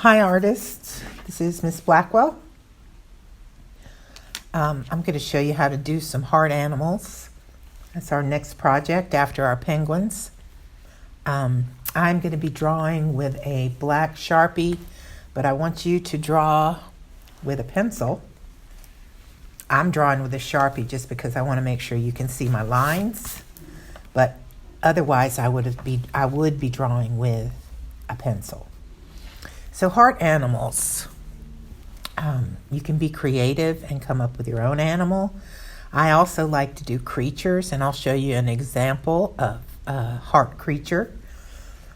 Hi artists, this is Miss Blackwell. I'm going to show you how to do some heart animals. That's our next project after our penguins. I'm going to be drawing with a black Sharpie, but I want you to draw with a pencil. I'm drawing with a Sharpie just because I want to make sure you can see my lines, but otherwise I would be drawing with a pencil. So heart animals, you can be creative and come up with your own animal. I also like to do creatures, and I'll show you an example of a heart creature.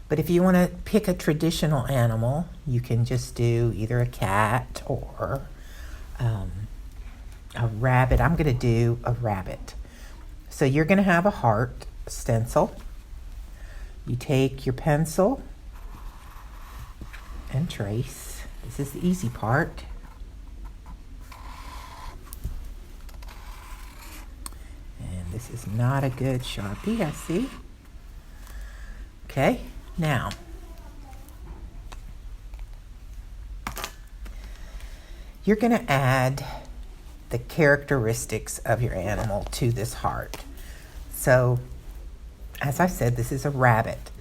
But if you want to pick a traditional animal, you can just do either a cat or a rabbit. I'm going to do a rabbit. So you're going to have a heart stencil. You take your pencil and trace. This is the easy part. And this is not a good Sharpie, I see. Okay, now you're going to add the characteristics of your animal to this heart. So, as I said, this is a rabbit.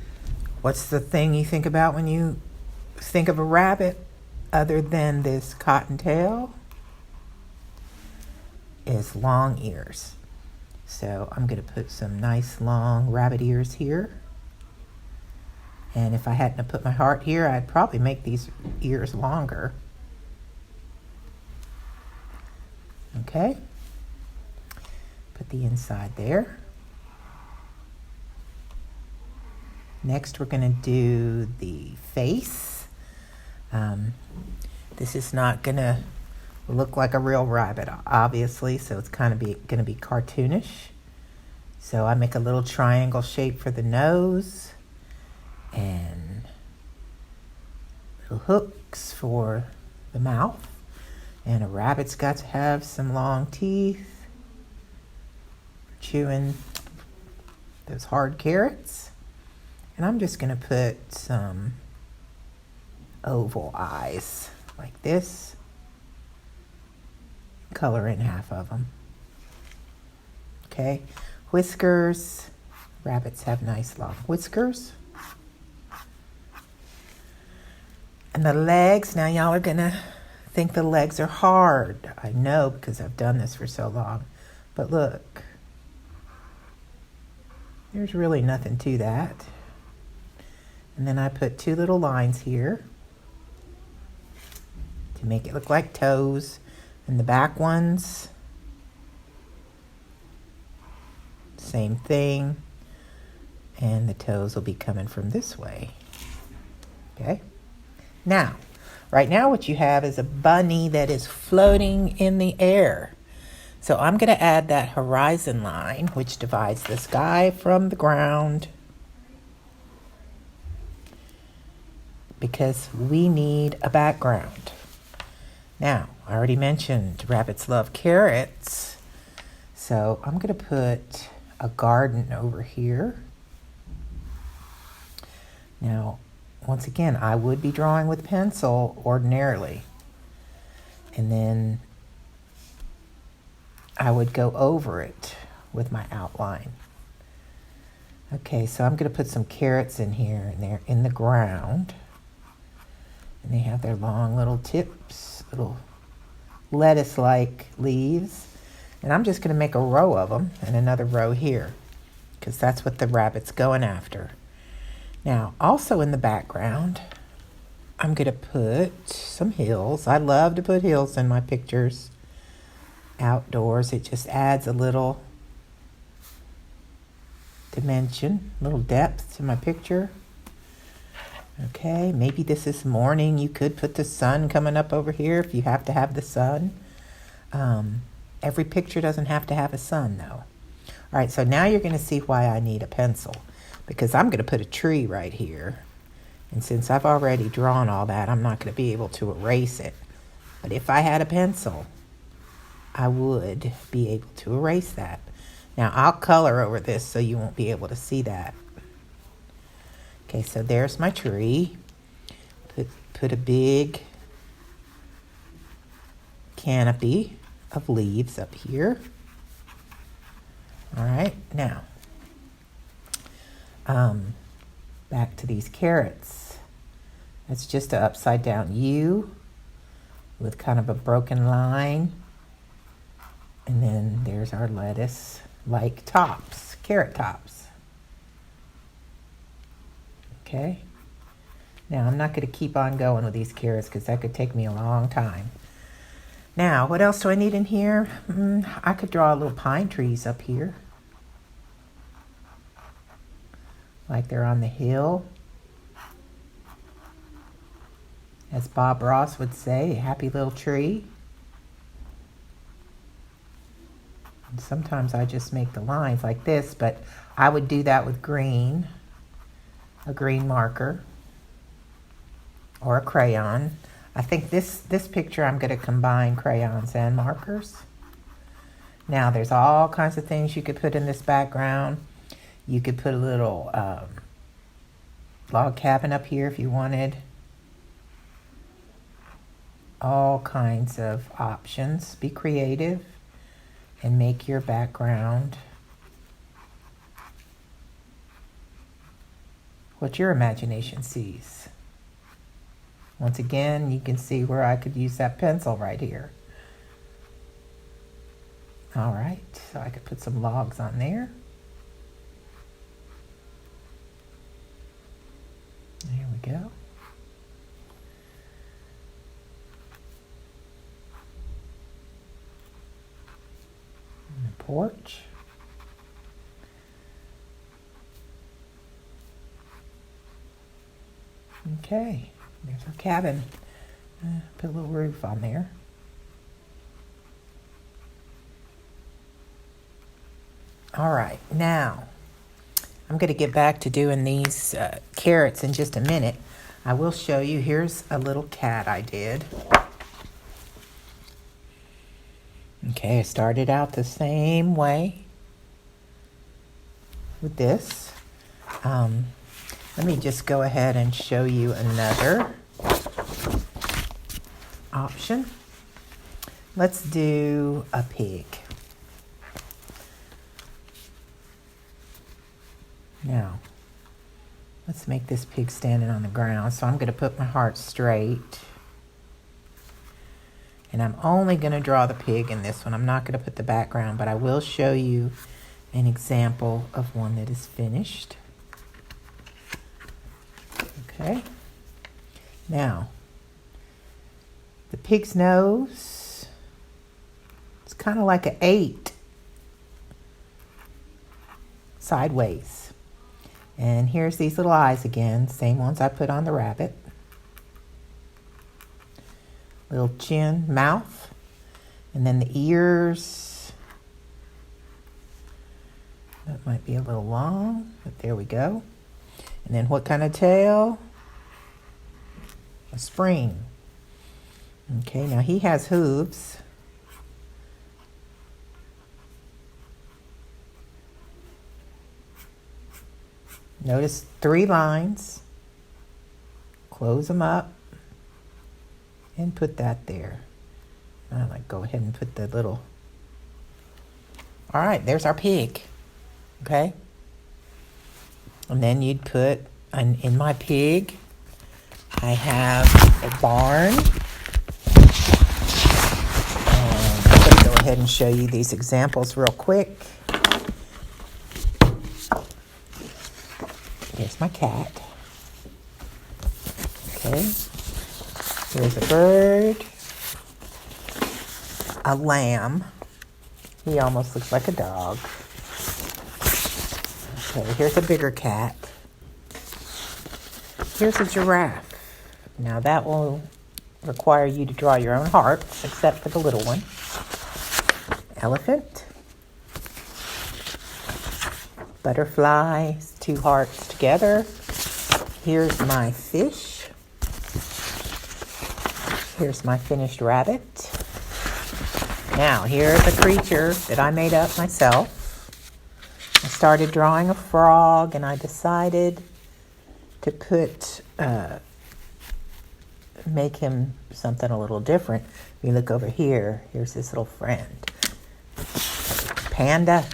What's the thing you think about when you think of a rabbit other than this cottontail? Is long ears. So I'm going to put some nice long rabbit ears here. And if I hadn't put my heart here, I'd probably make these ears longer. Okay. Put the inside there. Next, we're going to do the face. This is not going to look like a real rabbit, obviously, so it's kind of going to be cartoonish. So I make a little triangle shape for the nose and little hooks for the mouth. And a rabbit's got to have some long teeth for chewing those hard carrots. And I'm just going to put some oval eyes like this. Color in half of them. Okay, whiskers. Rabbits have nice long whiskers. And the legs, now y'all are gonna think the legs are hard. I know because I've done this for so long. But look, there's really nothing to that. And then I put two little lines here to make it look like toes. And the back ones, same thing. And the toes will be coming from this way. Okay. Now, right now what you have is a bunny that is floating in the air. So I'm going to add that horizon line, which divides the sky from the ground, because we need a background. Now, I already mentioned rabbits love carrots, so I'm going to put a garden over here. Now, once again, I would be drawing with pencil ordinarily, and then I would go over it with my outline. Okay, so I'm going to put some carrots in here, and they're in the ground, and they have their long little tips, little lettuce-like leaves. And I'm just going to make a row of them and another row here, because that's what the rabbit's going after. Now, also in the background, I'm going to put some hills. I love to put hills in my pictures outdoors. It just adds a little dimension, a little depth to my picture. Okay, maybe this is morning. You could put the sun coming up over here if you have to have the sun. Every picture doesn't have to have a sun, though. All right, so now you're going to see why I need a pencil, because I'm going to put a tree right here. And since I've already drawn all that, I'm not going to be able to erase it. But if I had a pencil, I would be able to erase that. Now, I'll color over this so you won't be able to see that. Okay, so there's my tree. put a big canopy of leaves up here. All right, now back to these carrots. It's just an upside down U with kind of a broken line. And then there's our lettuce like tops, carrot tops. Okay. Now I'm not going to keep on going with these carrots because that could take me a long time. Now, what else do I need in here? I could draw little pine trees up here. Like they're on the hill. As Bob Ross would say, a happy little tree. And sometimes I just make the lines like this, but I would do that with green, a green marker, or a crayon. I think this picture I'm going to combine crayons and markers. Now there's all kinds of things you could put in this background. You could put a little log cabin up here if you wanted. All kinds of options. Be creative and make your background what your imagination sees. Once again, you can see where I could use that pencil right here. All right, so I could put some logs on there. There we go. And the porch. Okay, there's our cabin. Put a little roof on there. All right, now I'm going to get back to doing these carrots in just a minute. I will show you. Here's a little cat I did. Okay, I started out the same way with this. Let me just go ahead and show you another option. Let's do a pig. Now, let's make this pig standing on the ground. So I'm going to put my heart straight. And I'm only going to draw the pig in this one. I'm not going to put the background, but I will show you an example of one that is finished. Okay. Now, the pig's nose, it's kind of like an 8 sideways. And here's these little eyes again, same ones I put on the rabbit. Little chin, mouth, and then the ears. That might be a little long, but there we go. And then what kind of tail? A spring. Okay, now he has hooves. Notice 3 lines. Close them up and put that there. I'll go ahead and put the little... All right, there's our pig. Okay. And then you'd put, in my pig, I have a barn. And I'm going to go ahead and show you these examples real quick. Here's my cat. Okay. Here's a bird. A lamb. He almost looks like a dog. Okay, here's a bigger cat. Here's a giraffe. Now that will require you to draw your own hearts, except for the little one. Elephant. Butterfly, 2 hearts together. Here's my fish. Here's my finished rabbit. Now, here's a creature that I made up myself. I started drawing a frog, and I decided to put make him something a little different. If you look over here, here's his little friend. Panda.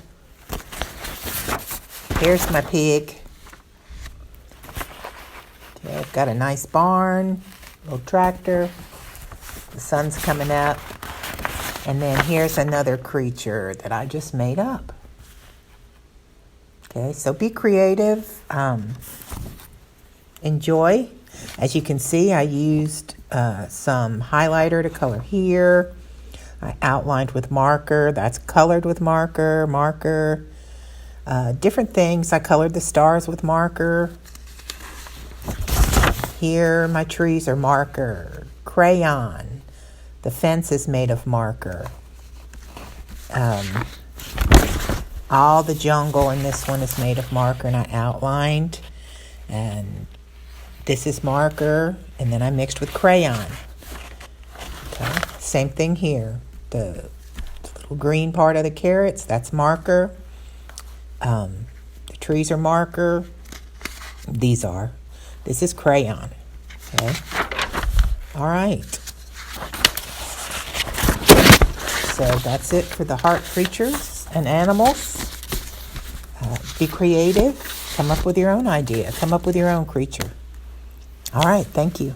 Here's my pig. Okay, I've got a nice barn, little tractor. The sun's coming up. And then here's another creature that I just made up. Okay, so be creative. Enjoy. As you can see, I used some highlighter to color here. I outlined with marker. That's colored with marker. Different things. I colored the stars with marker. Here, my trees are marker. Crayon. The fence is made of marker. All the jungle in this one is made of marker, and I outlined. And this is marker, and then I mixed with crayon. Okay, same thing here. The little green part of the carrots, that's marker. The trees are marker. These are. This is crayon. Okay. All right. So that's it for the heart creatures and animals. Be creative. Come up with your own idea. Come up with your own creature. All right. Thank you.